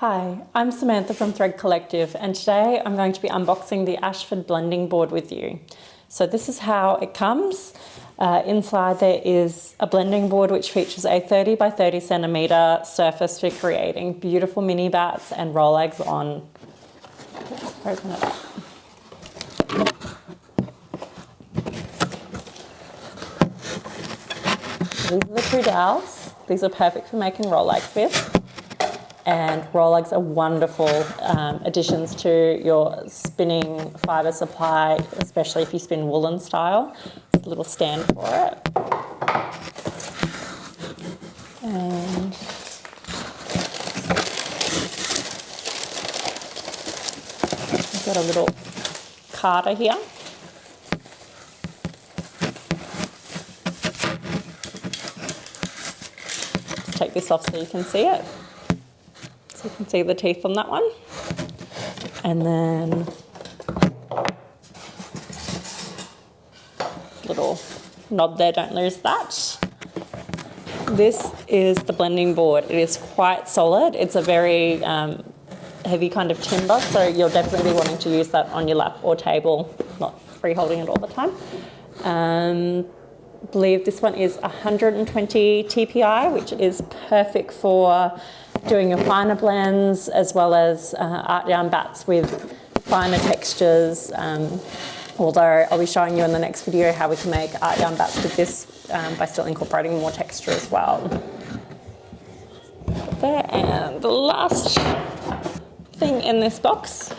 Hi, I'm Samantha from Thread Collective, and today I'm going to be unboxing the Ashford Blending Board with you. So this is how it comes. Inside there is a blending board which features a 30 by 30 centimetre surface for creating beautiful mini bats and Rolags on. Open it up. These are the two dowels. These are perfect for making Rolags with. And Rolags are wonderful additions to your spinning fibre supply, especially if you spin woolen style. There's a little stand for it. And I've got a little carder here. Just take this off so you can see it. So you can see the teeth on that one. And then little knob there, don't lose that. This is the blending board. It is quite solid. It's a very heavy kind of timber, so you'll definitely be wanting to use that on your lap or table, not free holding it all the time. I believe this one is 120 TPI, which is perfect for doing your finer blends as well as art yarn bats with finer textures. Although I'll be showing you in the next video how we can make art yarn bats with this by still incorporating more texture as well. There, and the last thing in this box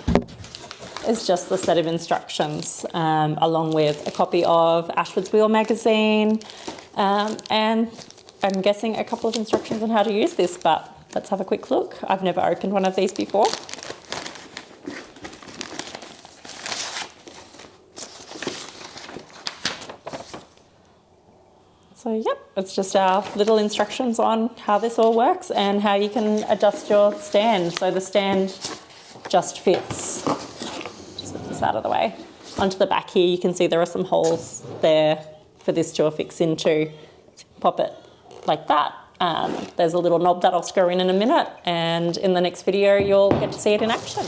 is just the set of instructions along with a copy of Ashford's Wheel magazine and I'm guessing a couple of instructions on how to use this, but let's have a quick look. I've never opened one of these before. So yep, it's just our little instructions on how this all works and how you can adjust your stand. So the stand just fits, just put this out of the way. Onto the back here, you can see there are some holes there for this to affix into. So pop it like that. There's a little knob that I'll screw in a minute, and in the next video you'll get to see it in action.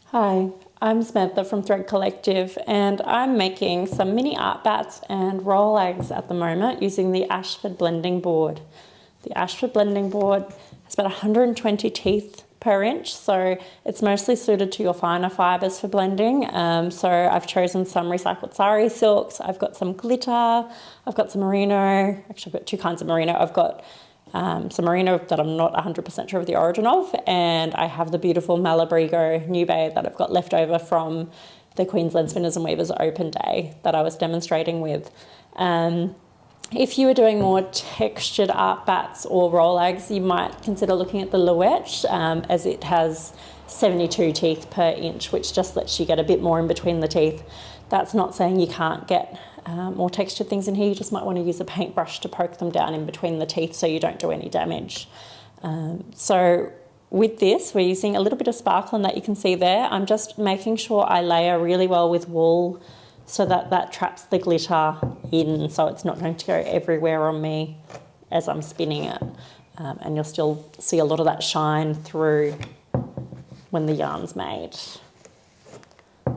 Hi, I'm Samantha from Thread Collective, and I'm making some mini art bats and Rolags at the moment using the Ashford Blending Board. The Ashford Blending Board has about 120 teeth per inch, so it's mostly suited to your finer fibres for blending. So I've chosen some recycled sari silks, I've got some glitter, I've got some merino, actually I've got two kinds of merino. I've got some merino that I'm not 100% sure of the origin of, and I have the beautiful Malabrigo Nube that I've got left over from the Queensland Spinners and Weavers Open Day that I was demonstrating with. If you were doing more textured art bats or Rolags, you might consider looking at the Louette, as it has 72 teeth per inch, which just lets you get a bit more in between the teeth. That's not saying you can't get more textured things in here. You just might want to use a paintbrush to poke them down in between the teeth so you don't do any damage. So with this, we're using a little bit of sparkling that you can see there. I'm just making sure I layer really well with wool so that that traps the glitter in, so it's not going to go everywhere on me as I'm spinning it. And you'll still see a lot of that shine through when the yarn's made.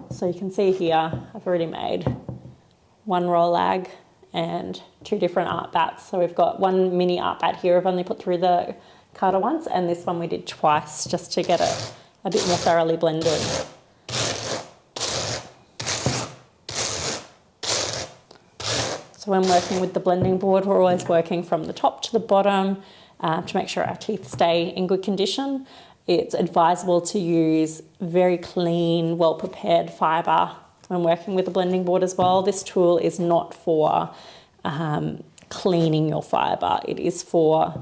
So you can see here, I've already made one Rolag and two different art bats. So we've got one mini art bat here I've only put through the carder once, and this one we did twice just to get it a bit more thoroughly blended. So when working with the blending board, we're always working from the top to the bottom to make sure our teeth stay in good condition. It's advisable to use very clean, well-prepared fibre when working with the blending board as well. This tool is not for cleaning your fibre. It is for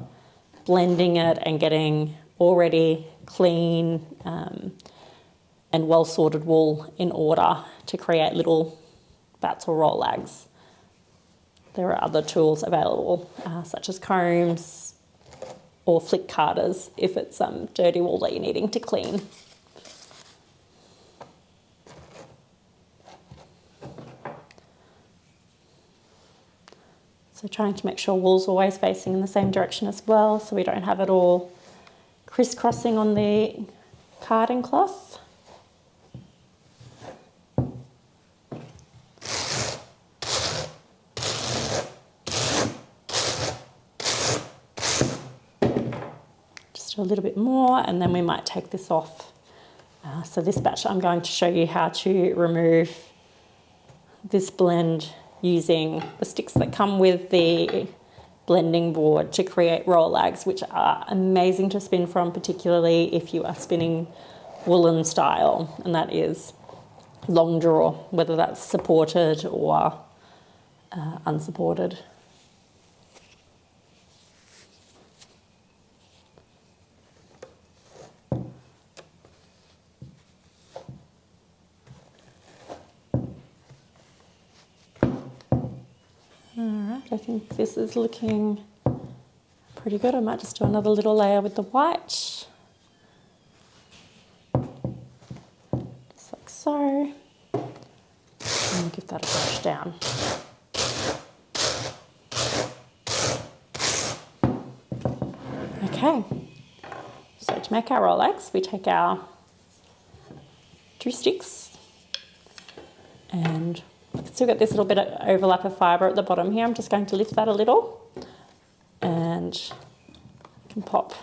blending it and getting already clean and well-sorted wool in order to create little bats or Rolags. There are other tools available, such as combs or flick carders if it's dirty wool that you're needing to clean. So trying to make sure wool's always facing in the same direction as well, so we don't have it all crisscrossing on the carding cloth. Just a little bit more, and then we might take this off. So this batch I'm going to show you how to remove this blend using the sticks that come with the blending board to create rollags, which are amazing to spin from, particularly if you are spinning woolen style, and that is long draw, whether that's supported or unsupported. Alright, I think this is looking pretty good. I might just do another little layer with the white. Just like so. And give that a brush down. Okay, so to make our rollags, we take our 2 sticks, and I've still got this little bit of overlap of fibre at the bottom here. I'm just going to lift that a little, and I can pop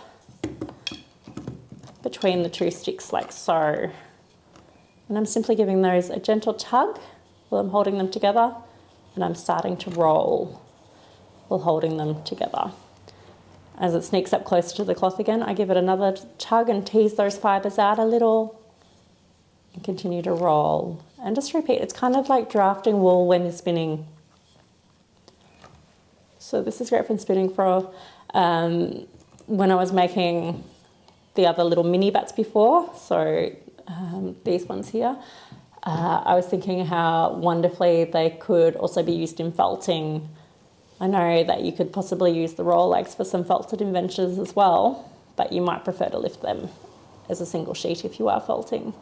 between the 2 sticks like so. And I'm simply giving those a gentle tug while I'm holding them together, and I'm starting to roll while holding them together. As it sneaks up closer to the cloth again, I give it another tug and tease those fibres out a little, and continue to roll. And just repeat, it's kind of like drafting wool when you're spinning. So this is great for spinning for when I was making the other little mini bats before, so these ones here. I was thinking how wonderfully they could also be used in felting. I know that you could possibly use the Rolags for some felted inventions as well, but you might prefer to lift them as a single sheet if you are felting.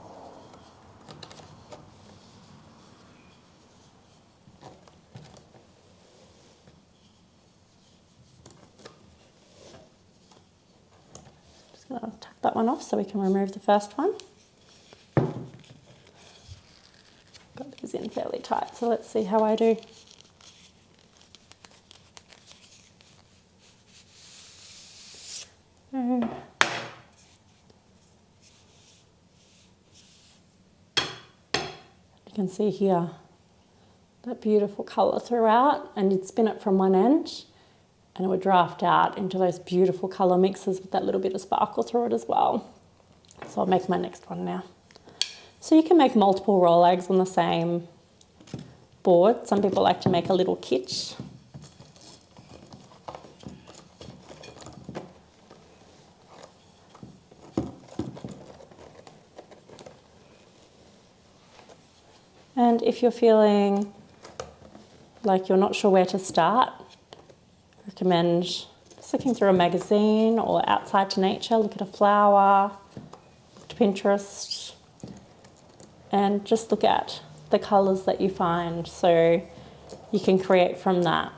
Just going to tuck that one off so we can remove the first one. Got these in fairly tight, so let's see how I do. You can see here that beautiful colour throughout, and you'd spin it from one end and it would draft out into those beautiful colour mixes with that little bit of sparkle through it as well. So I'll make my next one now. So you can make multiple rollags on the same board. Some people like to make a little kit. And if you're feeling like you're not sure where to start, I recommend just looking through a magazine or outside to nature, look at a flower, look to Pinterest, and just look at the colours that you find so you can create from that.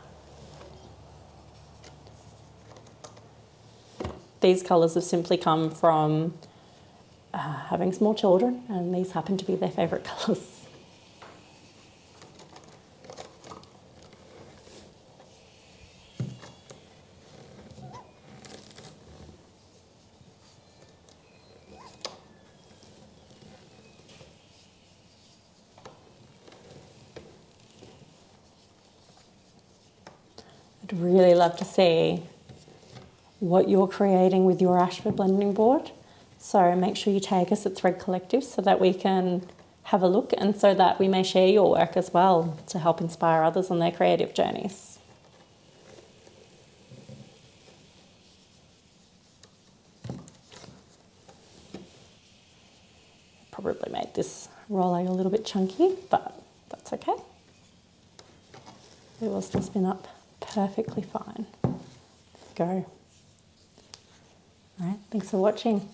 These colours have simply come from having small children, and these happen to be their favourite colours. I'd really love to see what you're creating with your Ashford Blending Board. So make sure you tag us at Thread Collective so that we can have a look, and so that we may share your work as well to help inspire others on their creative journeys. Probably made this rollag a little bit chunky, but that's okay. It will still spin up perfectly fine. There we go. All right, thanks for watching.